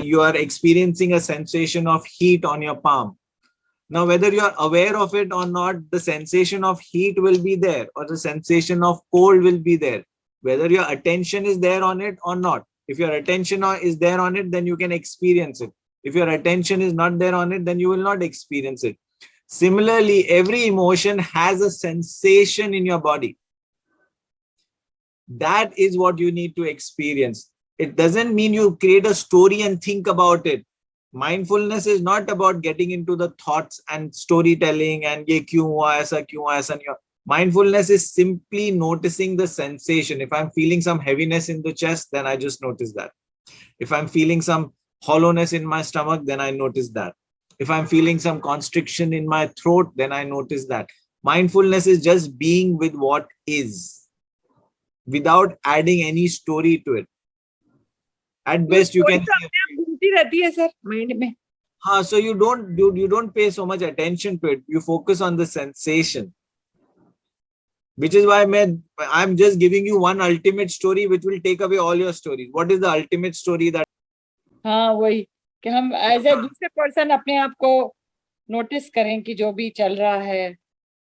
you are experiencing a sensation of heat on your palm. Now, whether you are aware of it or not, the sensation of heat will be there, or the sensation of cold will be there, whether your attention is there on it or not. If your attention is there on it, then you can experience it. If your attention is not there on it, then you will not experience it. Similarly, every emotion has a sensation in your body. That is what you need to experience. It doesn't mean you create a story and think about it. Mindfulness is not about getting into the thoughts and storytelling and ye kyun hua, aisa kyun hua, aisa nahi hua. Mindfulness is simply noticing the sensation. If I'm feeling some heaviness in the chest, then I just notice that. If I'm feeling some hollowness in my stomach, then I notice that. If I'm feeling some constriction in my throat, then I notice that. Mindfulness is just being with what is, without adding any story to it. At best, you can say, mind mein. So you don't pay so much attention to it. You focus on the sensation, which is why I'm just giving you one ultimate story which will take away all your stories. What is the ultimate story that? हाँ वही कि हम as a दूसरे person अपने आप को notice करें कि जो भी चल रहा है.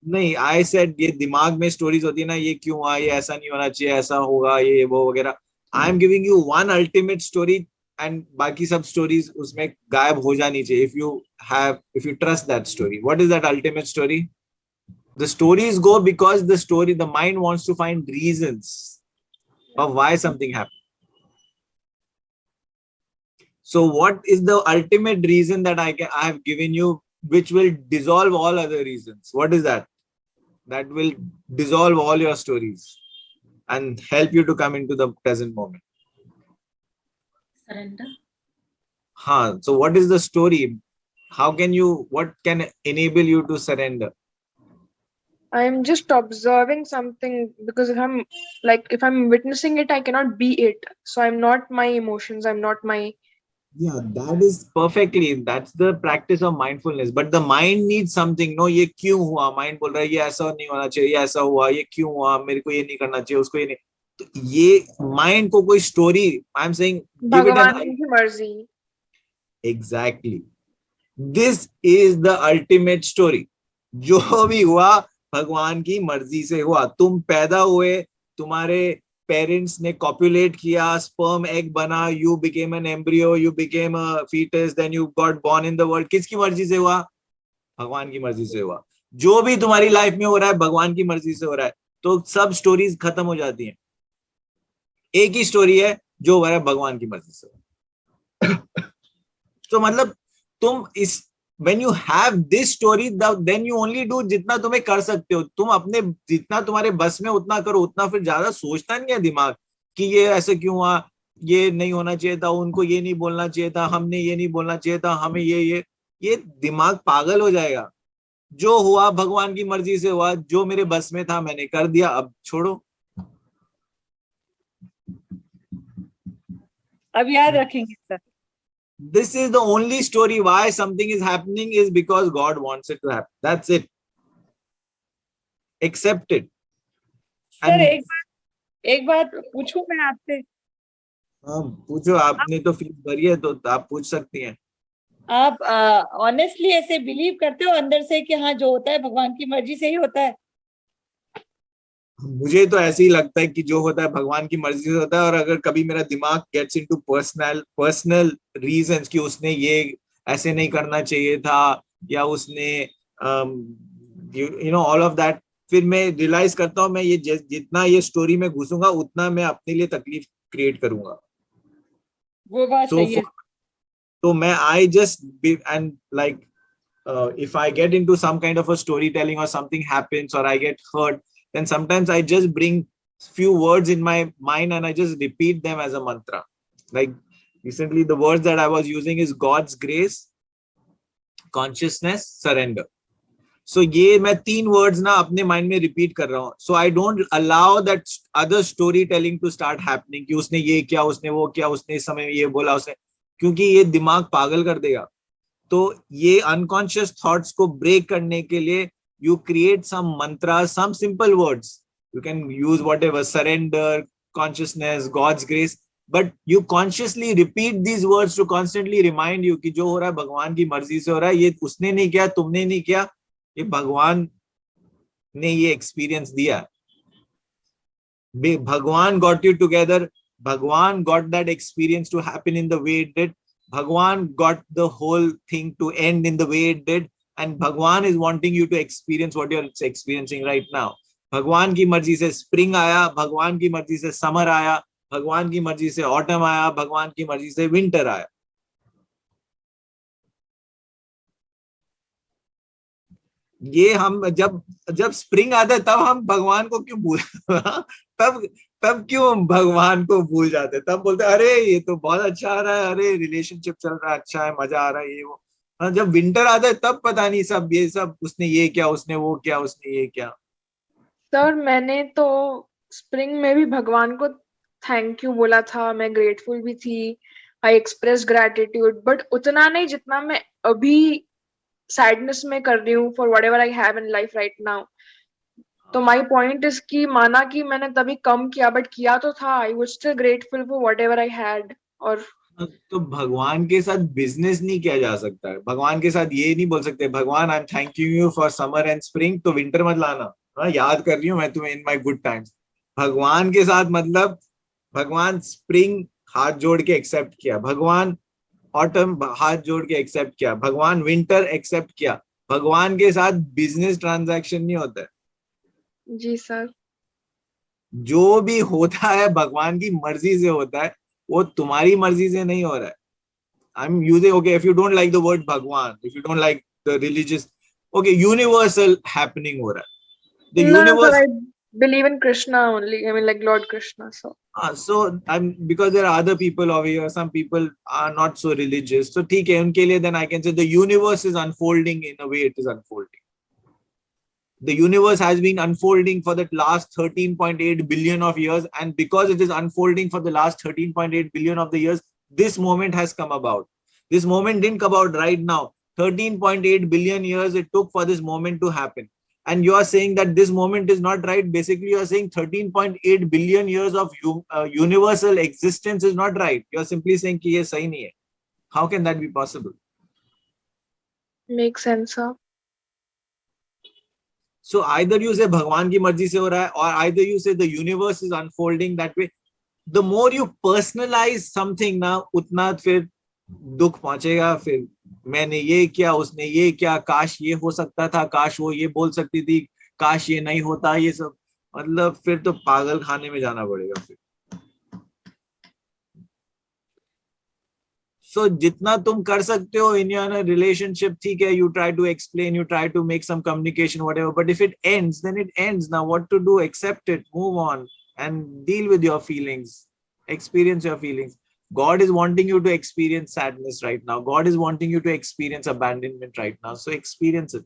नहीं, I said ये दिमाग में स्टोरीज होती है ना, ये क्यों हुआ, ये ऐसा नहीं होना चाहिए, ऐसा होगा, ये वो वगैरह. I am giving you one ultimate story and बाकी सब stories उसमें गायब हो जानी चाहिए. If you trust that story. What is that ultimate story? The stories go because the mind wants to find reasons of why something happened. So what is the ultimate reason that I have given you, which will dissolve all other reasons? What is that? That will dissolve all your stories and help you to come into the present moment. Surrender. So what is the story? What can enable you to surrender? I'm just observing something, because if I'm witnessing it, I cannot be it. So I'm not my emotions. I'm not my. Yeah, that is perfectly. That's the practice of mindfulness. But the mind needs something. No, ये क्यों हुआ? Mind बोल रहा है ये ऐसा नहीं होना चाहिए, ये ऐसा हुआ, ये क्यों हुआ? मेरे को ये नहीं करना चाहिए, उसको ये नहीं. तो ये mind को कोई story. I'm saying give it Bhagwan an. ki marzi. Exactly. This is the ultimate story. जो भी हुआ भगवान की मर्जी से हुआ. तुम पैदा हुए, तुम्हारे पेरेंट्स ने कॉपुलेट किया, स्पर्म एग बना, you became an embryo, you became a foetus, then you got born in the world. किसकी मर्जी से हुआ? भगवान की मर्जी से हुआ. जो भी तुम्हारी लाइफ में हो रहा है भगवान की मर्जी से हो रहा है. तो सब स्टोरीज खत्म हो जाती हैं. एक ही स्टोरी है जो हो रहा है भगवान की मर्जी से. तो मतलब तुम इस when you have this story, then you only do जितना तुम्हें कर सकते हो. तुम अपने जितना तुम्हारे बस में उतना करो, उतना. फिर ज्यादा सोचता नहीं है दिमाग कि ये ऐसे क्यों हुआ, ये नहीं होना चाहिए था, उनको ये नहीं बोलना चाहिए था, हमने ये नहीं बोलना चाहिए था, हमें ये दिमाग पागल हो जाएगा. जो हुआ भगवान की मर्जी से हुआ, जो मेरे बस में था मैंने कर दिया, अब छोड़ो. अब याद रखेंगे sir. This is the only story. Why something is happening is because God wants it to happen. That's it. Accept it. Sir एक बात पूछूं मैं आपसे. हाँ पूछो. आपने तो फीस भरी है तो आप पूछ सकती हैं. आप ऑनेस्टली ऐसे बिलीव करते हो अंदर से कि हाँ जो होता है भगवान की मर्जी से ही होता है? मुझे तो ऐसे ही लगता है कि जो होता है भगवान की मर्जी से होता है. और अगर कभी मेरा दिमाग गेट्स इनटू पर्सनल रीजंस कि उसने ये ऐसे नहीं करना चाहिए था, या उसने ऑल ऑफ दैट, फिर मैं रियलाइज करता हूँ मैं ये जितना ये स्टोरी में घुसूंगा उतना मैं अपने लिए तकलीफ क्रिएट करूंगा. वो बात सही है. तो मैं I just and like if I get into some kind of a storytelling or something happens or I get hurt, then sometimes I just bring few words in my mind and I just repeat them as a mantra. Like recently the words that I was using is God's grace, consciousness, surrender. So ये मैं 3 words ना अपने mind में repeat कर रहा हूँ. So I don't allow that other storytelling to start happening कि उसने ये किया, उसने वो किया, उसने इस समय ये बोला, उसने, क्योंकि ये दिमाग पागल कर देगा. तो ये अनकॉन्शियस थॉट्स को ब्रेक करने के लिए you create some mantras, some simple words. You can use whatever, surrender, consciousness, God's grace. but you consciously repeat these words to constantly remind you कि जो हो रहा है भगवान की मर्जी से हो रहा है, ये उसने नहीं किया, तुमने नहीं किया, ये भगवान ने ये एक्सपीरियंस दिया. Bhagwan got you together. Bhagwan got that experience to happen in the way it did. Bhagwan got the whole thing to end in the way it did. And Bhagwan is wanting you to experience what you're experiencing right now. भगवान की मर्जी से spring आया, भगवान की मर्जी से summer आया, भगवान की मर्जी से ऑटम आया, भगवान की मर्जी से विंटर आया. ये हम जब स्प्रिंग आता है तब हम भगवान को क्यों भूल तब क्यों हम भगवान को भूल जाते, तब बोलते अरे ये तो बहुत अच्छा आ रहा है, अरे रिलेशनशिप चल रहा है, अच्छा है, मजा आ रहा है, ये वो. जब विंटर आता है तब पता नहीं सब ये सब उसने ये क्या, उसने वो क्या, उसने ये क्या. सर मैंने तो स्प्रिंग में भी भगवान को थैंक यू बोला था, मैं ग्रेटफुल भी थी, आई एक्सप्रेस ग्रेटिट्यूड, बट उतना नहीं जितना मैं अभी सैडनेस में कर रही हूँ for whatever I have in life right now. तो माय पॉइंट इज कि माना कि मैंने तभी कम किया, बट किया तो था, I was still grateful for whatever I had. और तो भगवान के साथ बिजनेस नहीं किया जा सकता है. भगवान के साथ ये नहीं बोल सकते भगवान I am thanking you for summer and spring, तो विंटर मत लाना. हाँ, याद कर रही हूँ मैं तुम्हें इन माय गुड टाइम्स. भगवान के साथ मतलब भगवान स्प्रिंग हाथ जोड़ के एक्सेप्ट किया, भगवान ऑटम हाथ जोड़ के एक्सेप्ट किया, भगवान विंटर एक्सेप्ट किया. भगवान के साथ बिजनेस ट्रांजैक्शन नहीं होता है. जी सर. जो भी होता है भगवान की मर्जी से होता है, वो तुम्हारी मर्जी से नहीं हो रहा है. I'm using, okay, if you don't like the word Bhagwan, if you don't like the religious, okay, universal happening हो रहा है. The No, universe. sir, I believe in Krishna only. I mean, like Lord Krishna. So I'm, because there are other people over here, some people are not so religious. So ठीक है उनके लिए, then I can say the universe is unfolding in a way it is unfolding. The universe has been unfolding for the last 13.8 billion of years, and because it is unfolding for the last 13.8 billion of the years, this moment has come about. This moment didn't come about right now. 13.8 billion years it took for this moment to happen. And you are saying that this moment is not right. Basically, you are saying 13.8 billion years of universal existence is not right. You are simply saying कि ये सही नहीं है. How can that be possible? Makes sense, sir. So either you say भगवान की मर्जी से हो रहा है, or either you say the universe is unfolding that way. The more you personalize something ना, उतना फिर दुख पहुंचेगा. फिर मैंने ये किया, उसने ये किया, काश ये हो सकता था, काश वो ये बोल सकती थी, काश ये नहीं होता, ये सब मतलब फिर तो पागल खाने में जाना पड़ेगा फिर. So जितना तुम कर सकते हो in your relationship, ठीक है, you try to explain, you try to make some communication, whatever, but if it ends, then it ends. Now what to do? Accept it, move on, and deal with your feelings, experience your feelings. God is wanting you to experience sadness right now. God is wanting you to experience abandonment right now. So experience it.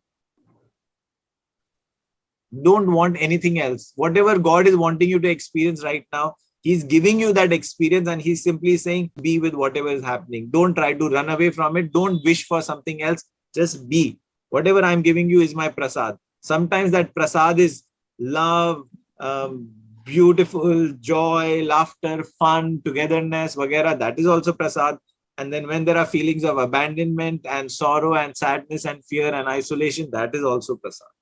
Don't want anything else. Whatever God is wanting you to experience right now, He's giving you that experience, and He's simply saying, be with whatever is happening. Don't try to run away from it. Don't wish for something else. Just be. Whatever I'm giving you is my prasad. Sometimes that prasad is love, beautiful, joy, laughter, fun, togetherness, vagera. That is also prasad. And then when there are feelings of abandonment and sorrow and sadness and fear and isolation, that is also prasad.